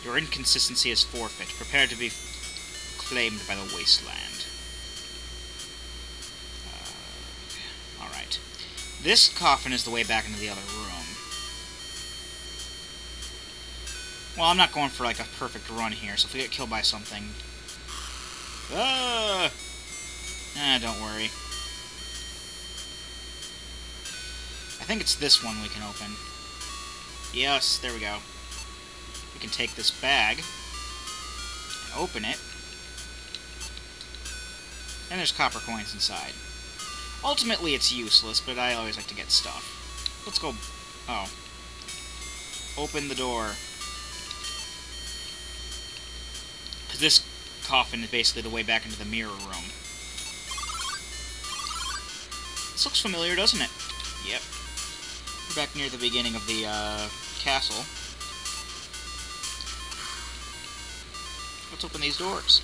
Your inconsistency is forfeit. Prepare to be claimed by the wasteland. Alright. This coffin is the way back into the other room. Well, I'm not going for, like, a perfect run here, so if we get killed by something... don't worry. I think it's this one we can open. Yes, there we go. We can take this bag and open it. And there's copper coins inside. Ultimately, it's useless, but I always like to get stuff. Let's go... Oh. Open the door. Because this coffin is basically the way back into the mirror room. This looks familiar, doesn't it? Yep. We're back near the beginning of the castle. Let's open these doors.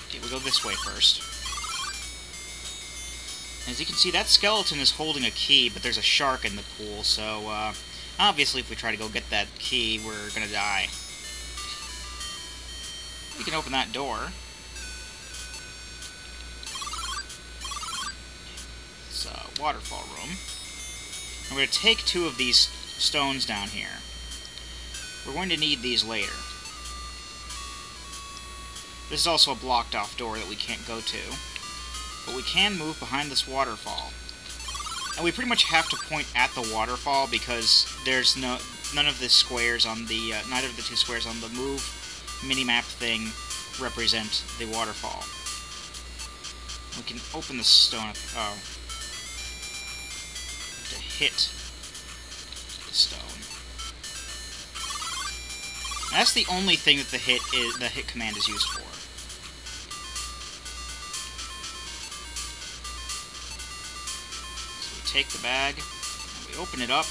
Okay, we'll go this way first. As you can see, that skeleton is holding a key, but there's a shark in the pool, so obviously if we try to go get that key, we're gonna die. We can open that door. It's a waterfall room. And we're going to take 2 of these stones down here. We're going to need these later. This is also a blocked off door that we can't go to. But we can move behind this waterfall. And we pretty much have to point at the waterfall because there's none of the squares on the... neither of the 2 squares on the move minimap thing represent the waterfall. We can open the stone up. Oh. To hit the stone. That's the only thing that the hit command is used for. So we take the bag and we open it up.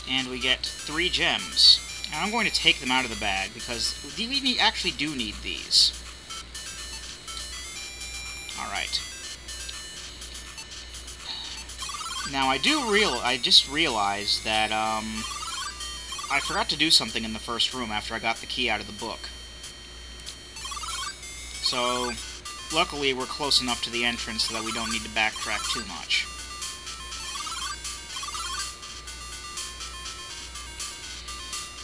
And we get 3 gems. And I'm going to take them out of the bag because we actually do need these. Alright. Now I just realized that I forgot to do something in the first room after I got the key out of the book. So luckily we're close enough to the entrance so that we don't need to backtrack too much.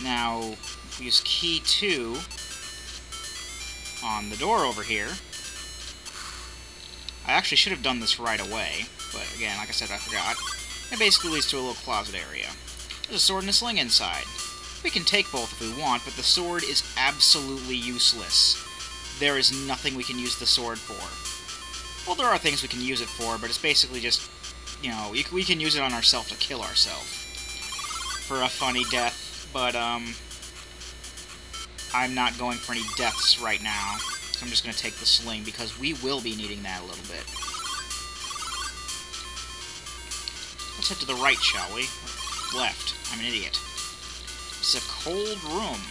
Now, if we use key 2 on the door over here, I actually should have done this right away, but again, like I said, I forgot. It basically leads to a little closet area. There's a sword and a sling inside. We can take both if we want, but the sword is absolutely useless. There is nothing we can use the sword for. Well, there are things we can use it for, but it's basically just, you know, we can use it on ourselves to kill ourselves. For a funny death. But, I'm not going for any deaths right now. So I'm just going to take the sling, because we will be needing that a little bit. Let's head to the right, shall we? Left. I'm an idiot. It's a cold room.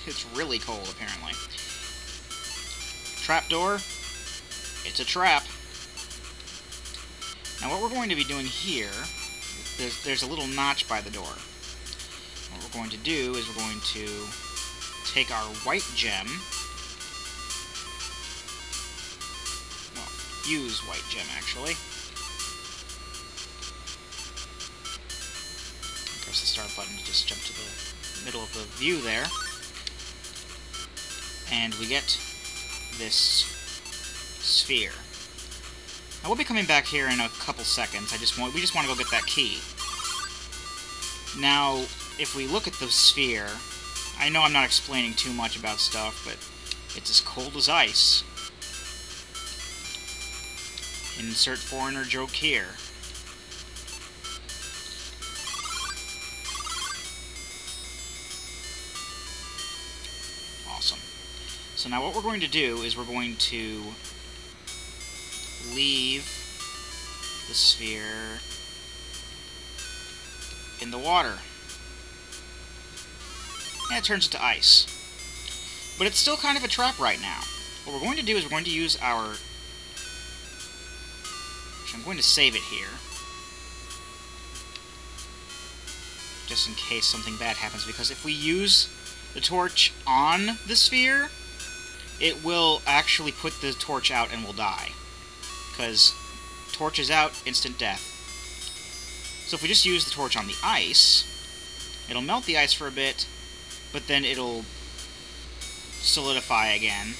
It's really cold, apparently. Trapdoor? It's a trap. Now, what we're going to be doing here... There's a little notch by the door. What we're going to do is we're going to take our white gem. Well, use white gem, actually. Press the start button to just jump to the middle of the view there. And we get this sphere. I will be coming back here in a couple seconds. We just want to go get that key. Now, if we look at the sphere, I know I'm not explaining too much about stuff, but it's as cold as ice. Insert foreigner joke here. Awesome. So now what we're going to do is we're going to leave the sphere in the water. And it turns into ice. But it's still kind of a trap right now. What we're going to do is we're going to use our torch. I'm going to save it here, just in case something bad happens, because if we use the torch on the sphere, it will actually put the torch out and we'll die. Because torch is out, instant death. So if we just use the torch on the ice, it'll melt the ice for a bit, but then it'll solidify again.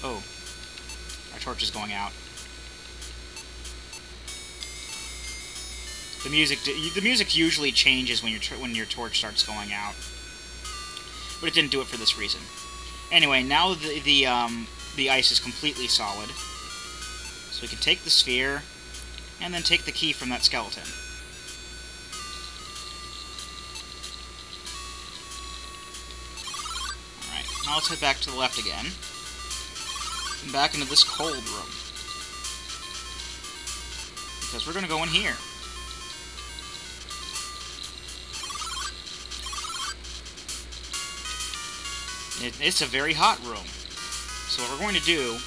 Oh, our torch is going out. The music usually changes when your torch starts going out, but it didn't do it for this reason. Anyway, now the ice is completely solid, so we can take the sphere and then take the key from that skeleton. All right, now let's head back to the left again, and back into this cold room, because we're going to go in here. It's a very hot room. So what we're going to do,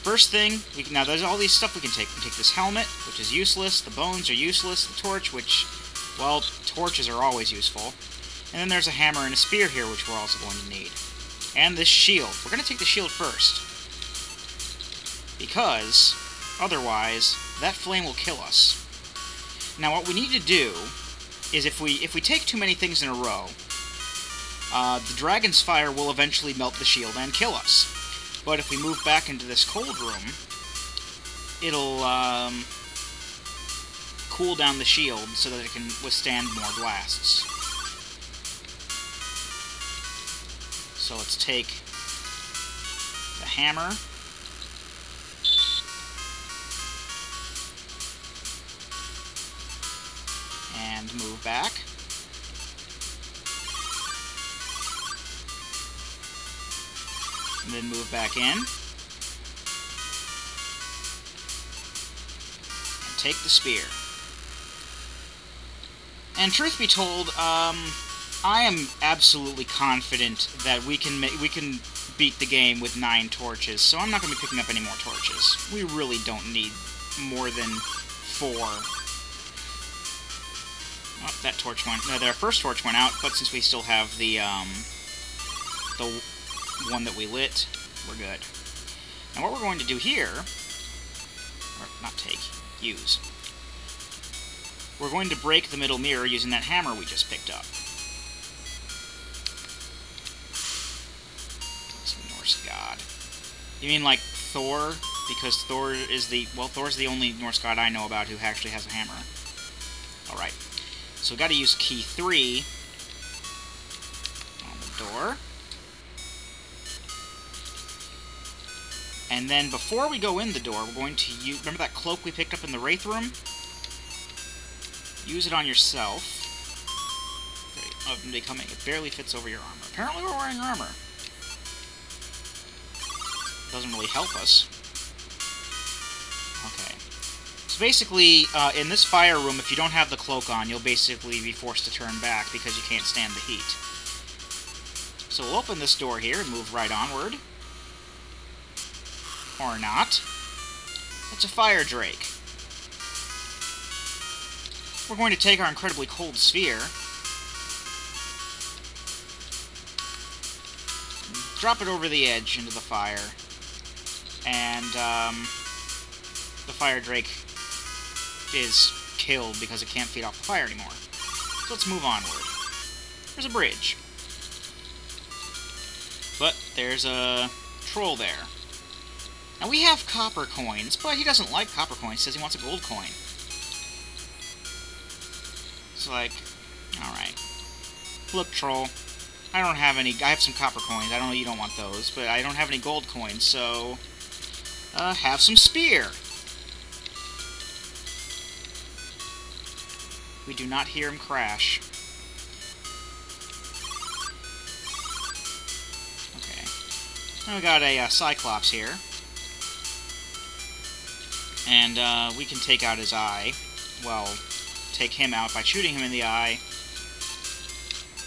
first thing, now there's all these stuff we can take. We can take this helmet, which is useless. The bones are useless. The torch, which, well, torches are always useful. And then there's a hammer and a spear here, which we're also going to need. And this shield. We're going to take the shield first, because otherwise that flame will kill us. Now what we need to do is if we take too many things in a row, the dragon's fire will eventually melt the shield and kill us. But if we move back into this cold room, it'll cool down the shield so that it can withstand more blasts. So let's take the hammer, and move back. And then move back in. And take the spear. And truth be told, I am absolutely confident that we can beat the game with 9 torches, so I'm not going to be picking up any more torches. We really don't need more than 4. Oh, that torch went... their first torch went out, but since we still have the one that we lit, we're good. Now what we're going to do here, or not take, use, we're going to break the middle mirror using that hammer we just picked up. That's a Norse god. You mean like Thor? Because Thor is Thor's the only Norse god I know about who actually has a hammer. Alright. So we've got to use key 3 on the door. And then before we go in the door, we're going to use... remember that cloak we picked up in the Wraith room? Use it on yourself. It barely fits over your armor. Apparently we're wearing armor. Doesn't really help us. Okay. So basically, in this fire room, if you don't have the cloak on, you'll basically be forced to turn back because you can't stand the heat. So we'll open this door here and move right onward. Or not. It's a fire drake. We're going to take our incredibly cold sphere, drop it over the edge into the fire, and the fire drake is killed because it can't feed off the fire anymore. So let's move onward. There's a bridge. But there's a troll there. Now, we have copper coins, but he doesn't like copper coins. He says he wants a gold coin. It's like, alright. Look, troll, I don't have any... I have some copper coins. I don't know you don't want those, but I don't have any gold coins, so... have some spear. We do not hear him crash. Okay. Now we got a Cyclops here. And we can take out his eye. Well, take him out by shooting him in the eye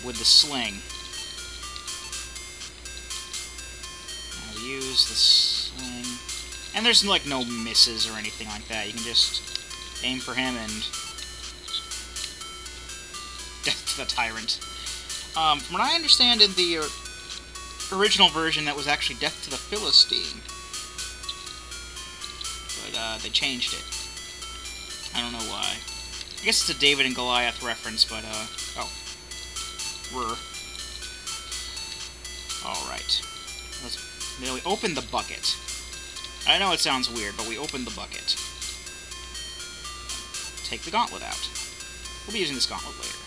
with the sling. I'll use this And there's, like, no misses or anything like that. You can just aim for him and... death to the tyrant. From what I understand, in the original version, that was actually death to the Philistine. But, they changed it. I don't know why. I guess it's a David and Goliath reference, but, oh. Alright. Now we open the bucket. I know it sounds weird, but we open the bucket. Take the gauntlet out. We'll be using this gauntlet later.